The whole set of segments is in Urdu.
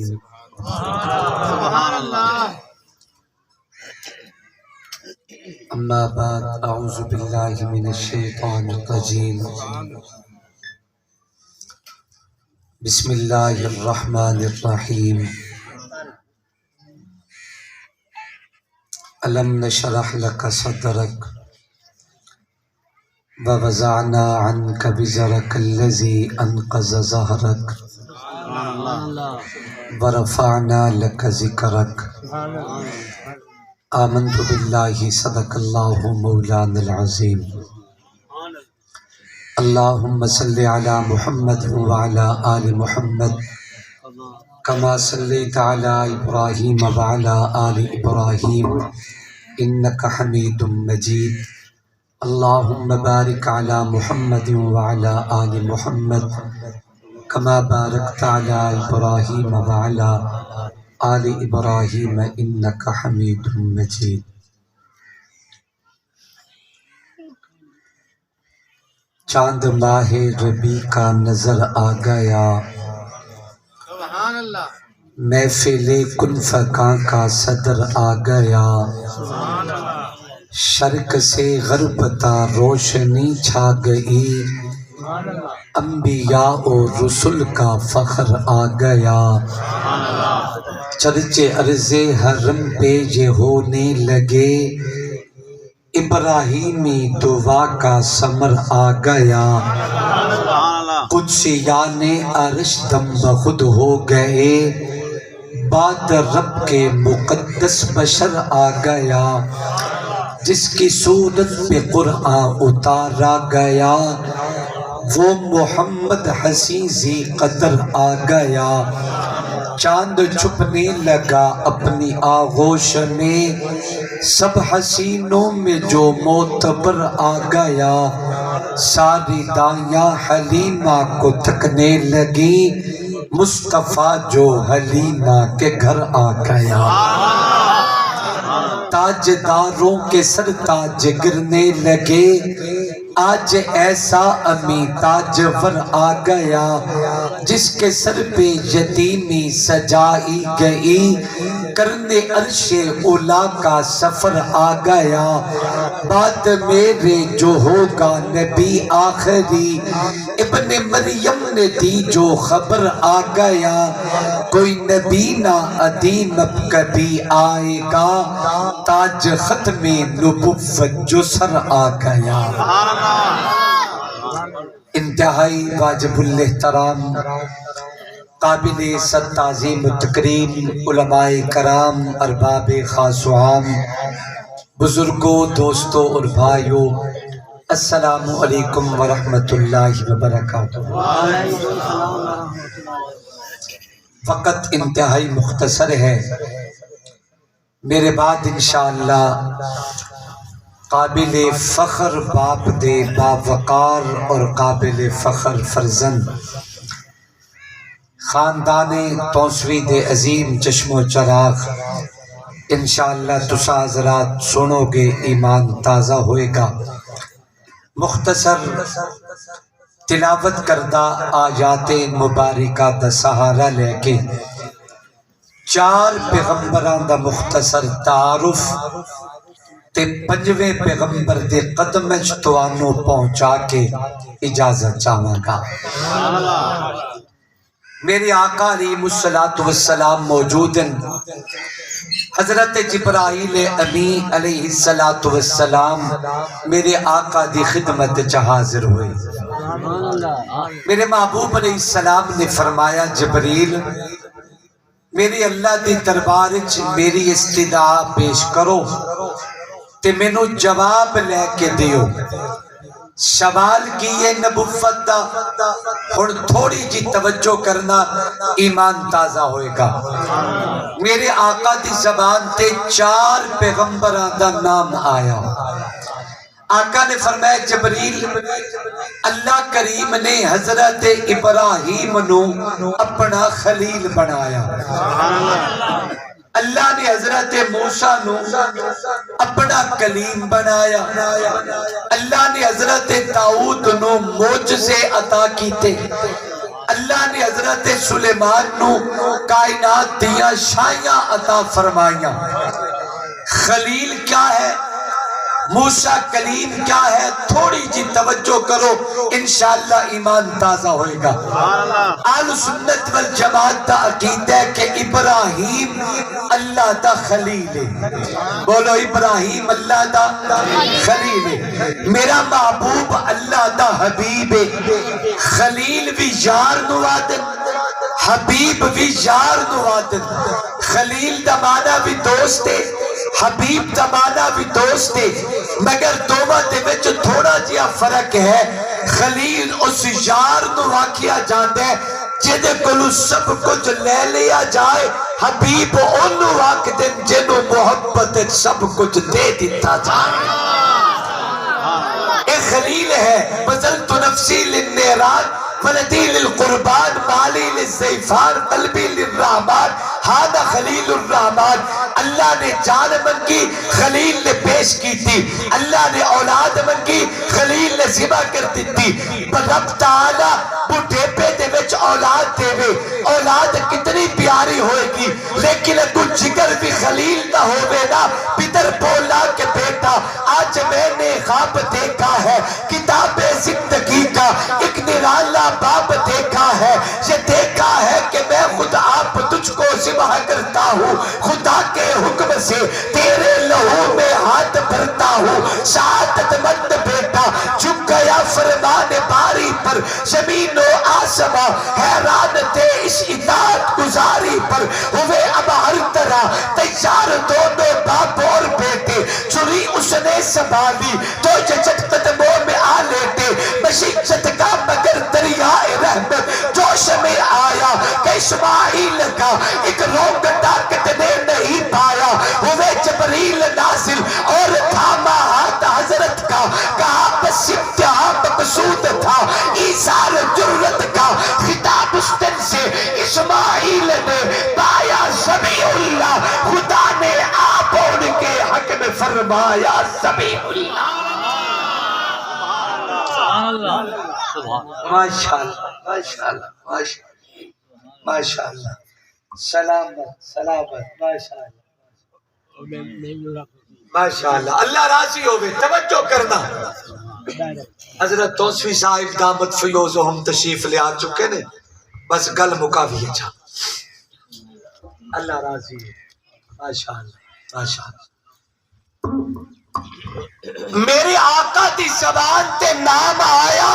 سبحان اللہ۔ اما بعد، اعوذ باللہ من الشیطان الرجیم، بسم اللہ الرحمن الرحیم۔ الم نشرح لک صدرک ووضعنا عنک وزرک الذی انقض ظہرک ورفعنا لک ذکرک۔ آمنت باللہ صدق اللہ مولانا العظیم۔ اللہم صلی علی محمد وعلی آل محمد کما صلیت علی ابراہیم وعلی آل ابراہیم انک حمید مجید۔ اللہم بارک علی محمد وعلی آل محمد کما بارکت علی ابراہیم وعلی آل ابراہیم انک حمید مجید۔ چاند ماہ ربیع کا نظر آ گیا، سبحان اللہ۔ محفل کن فکاں کا صدر آ گیا، شرق سے غرب تا روشنی چھا گئی، انبیاء و رسل کا فخر آ گیا، چرچے عرض حرم پہ یہ ہونے لگے، ابراہیمی دعا کا ثمر آ گیا، قدسیان عرش دم بخود ہو گئے، بعد رب کے مقدس بشر آ گیا، جس کی صورت پہ قرآن اتارا گیا، وہ محمد حسین ذی قدر آ گیا، چاند چھپنے لگا اپنی آغوش میں، سب حسینوں میں جو معتبر آ گیا، ساری دائیاں حلیمہ کو تھکنے لگی، مصطفیٰ جو حلیمہ کے گھر آ گیا، تاجداروں کے سر تاج گرنے لگے، آج ایسا امی تاجور آ گیا، جس کے سر پہ یتیمی سجائی گئی، کرنے عرش اولا کا سفر آ گیا، بعد میرے جو ہوگا نبی آخری، ابن مریم نے دی جو خبر آ گیا، کوئی نبی نہ ادیم اب کبھی آئے گا، تاج ختم نبوت جو سر آ گیا۔ انتہائی واجب الاحترام، قابل صد تعظیم و تکریم علماء کرام، ارباب خاص و عام، بزرگوں، دوستوں اور بھائیوں، السلام علیکم ورحمۃ اللہ وبرکاتہ۔ وقت انتہائی مختصر ہے، میرے بعد انشاءاللہ قابل فخر باپ دے باوقار اور قابل فخر فرزند، خاندان توسوی دے عظیم چشم و چراغ، انشاءاللہ تسا حضرات سنو گے ایمان تازہ ہوئے گا۔ مختصر تلاوت کردہ آیات مبارکہ دا سہارا لے کے چار پیغمبران دا مختصر تعارف تے پنجویں پیغمبر دے قدم وچ توانوں پہنچا کے اجازت چاہواں گا۔ میرے آقا علیہ السلام موجود ہیں، حضرت جبرائیل امین علیہ السلام میرے آقا دی خدمت چ حاضر ہوئے۔ میرے محبوب علیہ السلام نے فرمایا، جبریل میری اللہ دی دربار وچ میری استدعا پیش کرو تے مینوں جواب لے کے دیو۔ سوال کیے نبوت دا، ہن تھوڑی جی توجہ کرنا، ایمان تازہ ہوئے گا۔ میرے آقا دی زبان تے چار پیغمبراں دا نام آیا۔ آقا نے فرمایا، جبریل اللہ کریم نے حضرت ابراہیم نو اپنا خلیل بنایا، اللہ نے حضرت موسیٰ نو اپنا کلیم بنایا، اللہ نے حضرت داؤد نو معجزے عطا کیتے، اللہ نے حضرت سلیمان نو کائنات دیا شائیاں عطا فرمائیاں. خلیل کیا ہے، موسیٰ کلیم کیا ہے، تھوڑی جی توجہ کرو انشاءاللہ ایمان تازہ ہوئے گا. اہل سنت والجماعت دا عقیدہ ہے کہ ابراہیم اللہ دا خلیل ہے. بولو ابراہیم اللہ دا خلیل ہے. میرا محبوب اللہ دا حبیب ہے. خلیل بھی یار نوادن، حبیب بھی یار نوادن. خلیل دا معنی بھی دوست ہے، حبیب دا معنی بھی دوست ہے، مگر دوواں دے وچ تھوڑا جیا فرق ہے. خلیل اس یار نو واقعہ جاندے جدے کولو سب کچھ لے لیا جائے، حبیب اونوں واقعے جنوں محبت سب کچھ دے دیتا جائے. اے خلیل ہے. بذلت نفسی للنیران ولدی للقربان مالی للزیفان قلبی للرحمان ہادہ خلیل الرحمان. اللہ نے جان منگی، خلیل نے پیش کی تھی. اللہ نے اولاد منگی، خلیل نے ذبح کر دی تھی. رب تعالی بڑھے پہ دے وچ اولاد دے وے. اولاد کتنی پیاری ہوئے گی، لیکن کچھ جگر بھی خلیل نہ ہوئے نا. پتر بولا کہ بیٹا آج میں نے خواب دیکھا ہے، کتاب زندگی کا ایک نرالا باب دیکھا ہے. یہ دیکھا ہے کہ میں خود آپ تجھ کو ذبح کرتا ہوں، خدا کے حکم سے تیرے لہو میں ہاتھ بھرتا ہوں. سعادت مند بیٹا جھک گیا فرمان باری پر، زمین و آسمان حیران تھے اس اطاعت گزاری پر. ہوئے اب ہر طرح تیار دونوں باپ اور بیٹے، چھری اس نے سنبھالی تو جچٹ قدموں میں آ لیٹے. مشیت کا مگر دریائے رحمت جوش میں آیا کہ اسماعیل کا ایک روگٹا کتنے نہیں پایا. ہوئے جبریل نازل اور تھاما ہاتھ حضرت کا، کہا بس انتہا مقصود تھا ایثار جرت کا. خطاب اس دن سے اسماعیل نے پایا سمیع اللہ، خدا نے آپ ان کے حق میں فرمایا سمیع اللہ. ماشاءاللہ ماشاءاللہ ماشاءاللہ. سلامت سلامت ماشاءاللہ ماشاءاللہ. اللہ راضی ہوئے. توجہ کرنا. حضرت توسوی صاحب دامت فیوز و ہم تشریف لے آ چکے نے، بس گل مکاویے جا. اللہ راضی ہے. ماشاءاللہ ماشاءاللہ. میرے آقا دی زبان تے نام آیا،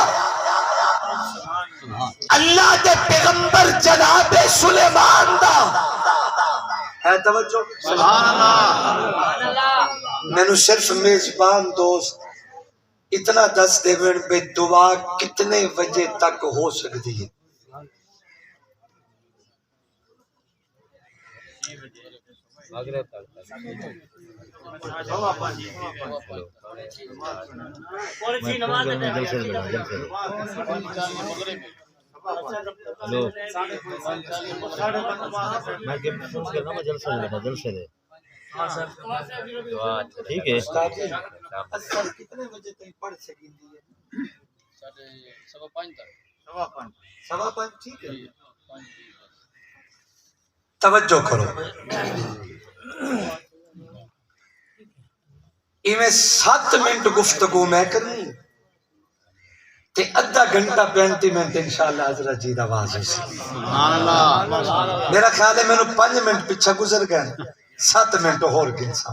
اللہ دے پیغمبر جناب سلیمان دا ہے. توجہ سبحان اللہ. میں نو صرف میزبان دوست اتنا دس دے بین بے دعا کتنے وجہ تک ہو سکتی ہے. ٹھیک ہے کتنے بجے تک پڑھ سکیں گے؟ 5:15 ٹھیک ہے. توجہ کرو. ایویں 7 منٹ گفتگو میں کرنی تے ادھا گھنٹہ 35 منٹ انشاءاللہ حضرت جی دا واضح سی. سبحان اللہ. میرا خیال ہے میں نے 5 منٹ پیچھے گزر گئے، 7 منٹ اور گنسا.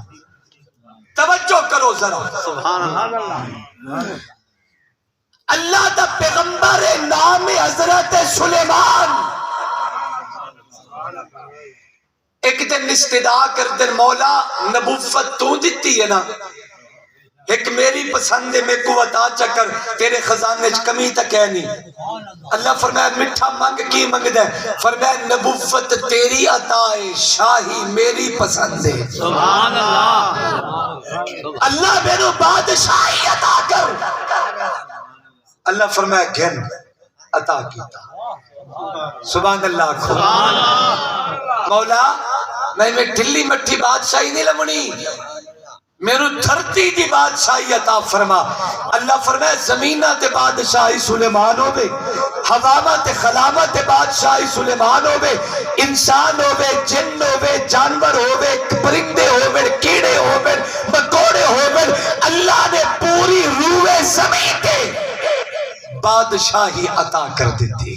توجہ کرو ذرا. سبحان اللہ. اللہ دا پیغمبر نام حضرت سلیمان. ایک دن استدعا کر دن مولا نبوت تو دیتی ہے نا، ایک میری پسند ہے میں کو عطا چکر تیرے خزانے چ کمی تک ہے نہیں. اللہ فرمایا میٹھا منگ کی منگ دے. فرمایا نبوت تیری عطا ہے، شاہی میری پسند ہے. سبحان اللہ. اللہ میرے بادشاہی عطا کر. اللہ فرمایا گھن عطا کیتا. سبحان اللہ. مولا میں ٹھلی مٹھی بادشاہی نہیں لمنی، میرے دھرتی دی بادشاہی عطا فرما. اللہ فرمائے زمینہ تے بادشاہی سلیمان ہوئے, ہواما تے خلاما تے بادشاہی سلیمان ہوئے, انسان ہوئے, جن ہوئے, جانور ہوئے, پرندے ہوئے, کیڑے ہوئے, مکوڑے ہوئے, اللہ نے پوری روح زمین تے بادشاہی عطا کر دیتی.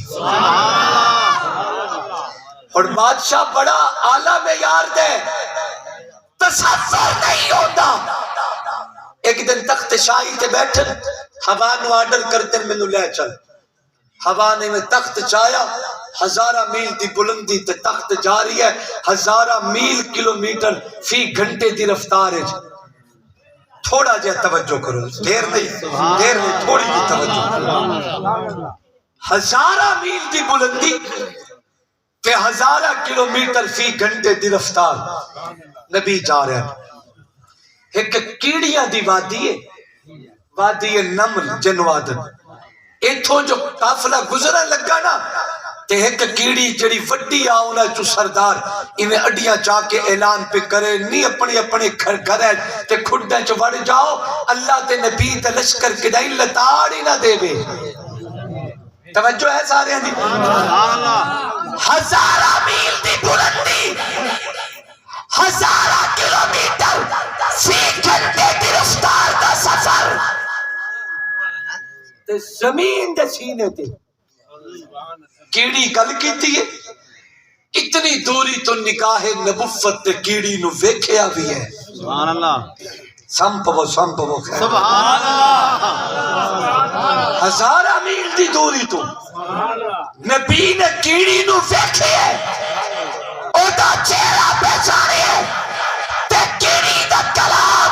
اور بادشاہ بڑا اعلیٰ معیار دے, تصور نہیں ہوتا. ایک دن تخت شاہی تے بیٹھن, ہوا نو آرڈر کرتے مینوں لے چل. ہوا نے میں تخت چایا, 1000 میل دی بلندی تے تخت جاری ہے, 1000 میل کلومیٹر فی گھنٹے دی رفتار ہے. تھوڑا جہا توجہ کرو, دیر نہیں تھوڑی جی توجہ کرو. 1000 میل دی بلندی تے 1000 کلومیٹر فی گھنٹے دی رفتار. نبی جا رہے ہیں, ایک کیڑیاں دی وادی ہے, وادی نمل جنوادن. ایتھوں جو قافلہ گزرا لگا نا, تے ایک کیڑی جڑی وڈی آؤنا چو سردار انہیں اڈیاں چاہ کے اعلان پہ کرے, نہیں اپنے اپنے گھر ہے تے کھڑنے چو بڑھ جاؤ, اللہ تے نبی تے لشکر کے دائیں لتاڑ ہی نہ دے بے. توجہ ہے سارے ہیں دی. 1000 میل دی بلندی, 1000 کلومیٹر فی گھنٹے دی رفتار دا سفر, تے زمین دے سینے تے کیڑی گل کیتی ہے. اتنی دوری تو نکاح نبوت تے کیڑی نو ویکھیا بھی ہے. سبحان اللہ, سمپو سبحان اللہ. 1000 میل دی دوری تو نبی نے کیڑی نو ویکھی ہے, او دا چہرہ پہچانے ہے, تے کیڑی دا کلام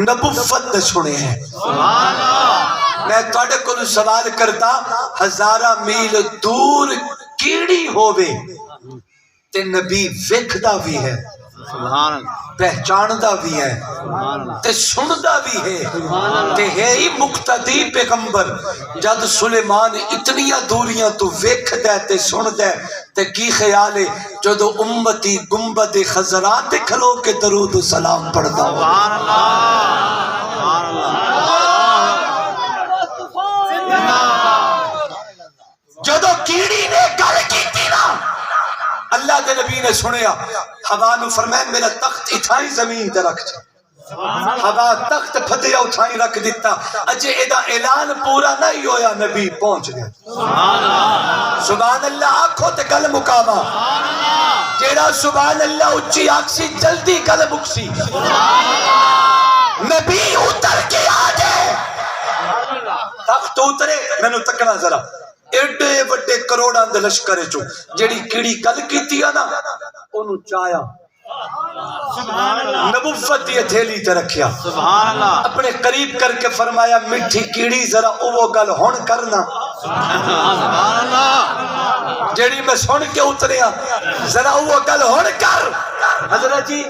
نبوت نے سنے ہیں. سبحان اللہ. میں توڑے کو سوال کرتا, 1000 میل دور کیڑی ہووے تے نبی ویکھدا بھی ہے, سبحان اللہ, پہچاندہ بھی ہے, تے سندہ بھی ہے, تے ہے ہی مقتدی پیغمبر. جد سلیمان اتنیاں دوریاں تو ویکھ دے تے سن دے, تے کی خیال ہے جدو امتی گنبد خضرات کھلو کے درود و سلام پڑھتا ہو. سبحان اللہ, سبحان اللہ. جدو کیڑی نے گل کی تھی نا, اللہ دے نبی نے سنیا, ہوا نو فرمائے میرا تخت اتھائی زمین تے رکھ جا. ہوا تخت پھدیا اتھائی رکھ دیتا. اجے ایدہ اعلان پورا نہیں ہویا, نبی پہنچ گیا. سبحان اللہ آنکھوں تے گل مقامہ, جیڑا سبحان اللہ اچھی آکسی جلدی گل مکسی. نبی اتر کے آگے, تخت اترے, میں نو تکنا ذرا, ایڈے وڈے کروڑاں دے لشکرے چو جیڑی کیڑی گل کیتی ہے نا, انہوں چایا نبوت یہ تھیلی تے رکھیا. سبحان اللہ. اپنے قریب کر کے فرمایا مٹھی کیڑی ذرا وہ گل ہون کرنا, سبحان اللہ. جیڑی میں سن کے اتریا, ذرا وہ گل ہون کر. حضرت جی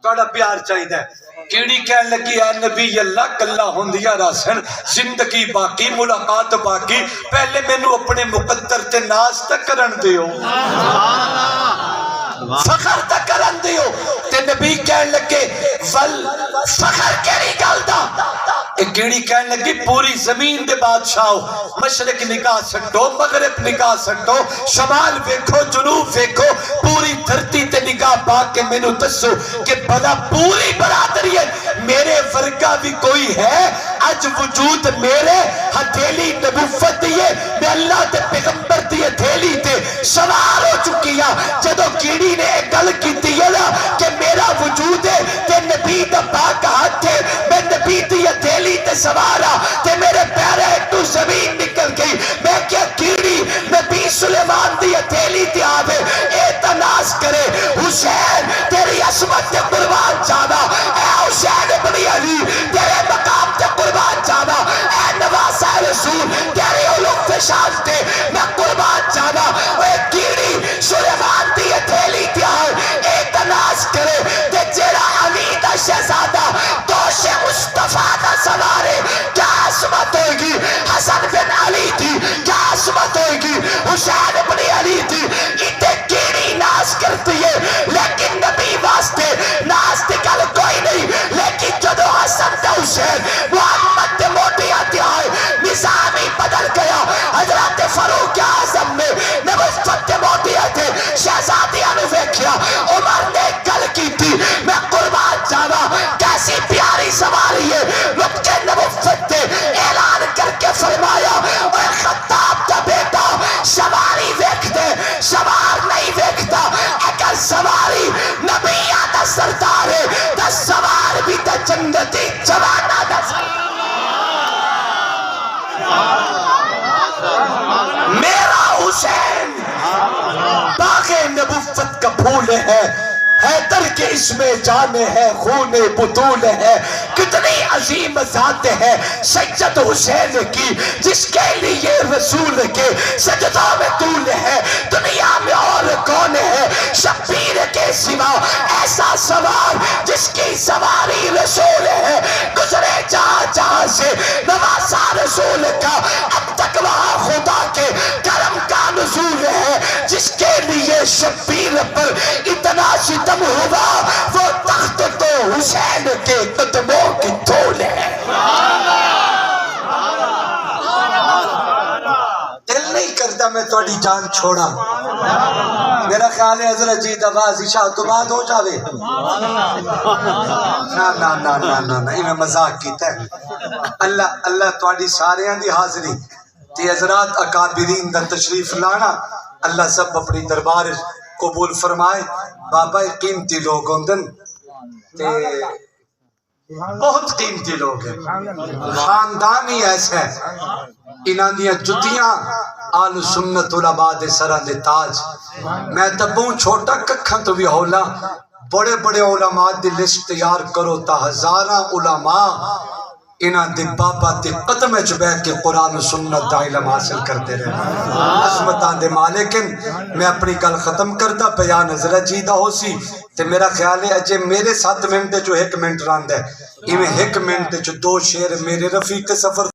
توڑا پیار چاہید ہے. کیڑی کہن لگی ہے نبی اللہ کلہ ہوندیا راسن, زندگی باقی, ملاقات باقی, پہلے میں نو اپنے مقدر تے ناز تک کرن دیو, فخر تک کرن دیو. تے نبی کہن لگے ول فخر کیڑی گل دا. ایک کیڑی کہن لگی پوری زمین دے بادشاہو, مشرق نگاہ سٹو, مغرب نگاہ سٹو, شمال ویکھو, جنوب ویکھو, پوری دھرتی تے نگاہ پا کے میں نو دسو کہ بھلا پوری برادری ہے میرے ورگا بھی کوئی ہے اج وجود میرے ہتھیلی نبوت دیئے, میں اللہ تے پیغمبر دیئے تھیلی تے سوار ہو چکی ہاں. جدو کیڑی نے ایک گل کی دیئے کہ میرا وجود ہے تے نبی دا پاک ہاتھ ہے, میں نبی دیئے تھیلی تے سوارا تے میرے پیرے تو زمین نکل گئی. میں کیا کیڑی نبی سلیمان دیئے تھیلی تے آوے اے تناس کرے, حسین تیری عصمت تے قربان جانا, اے حسین ابن علی تیرے مقام تے قربان جانا, اے نواسہ رسول تیرے علوم تے شان تے میں قربان جانا. اے کیڑی سلیمان دیئے تھیلی تے آئے اے تناس کرے, تے جیرا حمید شہزادہ دوش مصطفیٰ دا سوارے کیا عصمت ہوگی. حسن بن علی پھول ہے، حیدر کے اس میں جان ہے، خون بطول ہے، کتنی عظیم ذات ہے سید حسین کی، جس کے لیے رسول کے سجدہ میں طول ہے۔ دنیا میں اور کون ہے شبیر کے سوا ایسا سوار جس کی سواری رسول ہے؟ گزرے جہاں جہاں سے نوازا رسول کا، اب تک وہاں خدا کے کرم کا نزول ہے۔ جس کے لیے شبیر پر اتنا ستم ہوا، وہ تخت تو حسین کے قدموں کی دھول ہے۔ دل نہیں کرتا میں تھوڑی جان چھوڑا، میرا خیال ہے حضرت جی آواز عشاء تو بعد ہو جاوے۔ نا نا نا نا نا نا میں مذاق کیتا ہے۔ اللہ تھوڑی ساریاں دی حاضری تے حضرات اکابرین دا تشریف لانا اللہ سب اپنی دربار قبول فرمائے۔ بابا قیمتی لوگ ہوندن تے بہت قیمتی لوگ ہیں، خاندان ہی ایسا ہے، انہاں دیاں جتیاں آل سنت علماء دے سراں دے تاج۔ میں تبوں چھوٹا ککھاں تو بھی ہولا، بڑے بڑے علماء دی لسٹ تیار کرو تا ہزاراں علماء انہاں دے بابا دے قدم وچ بیٹھ کے قرآن و سنت دا علم حاصل کرتے رہے۔ عظمتاں دے مالکن میں اپنی گل ختم کردا، بیان حضرت جی دا ہو سی تے میرا خیال ہے اجے میرے 7 منٹ جو 1 منٹ راند ہے، ایویں 1 منٹ جو 2 شعر میرے رفیق سفر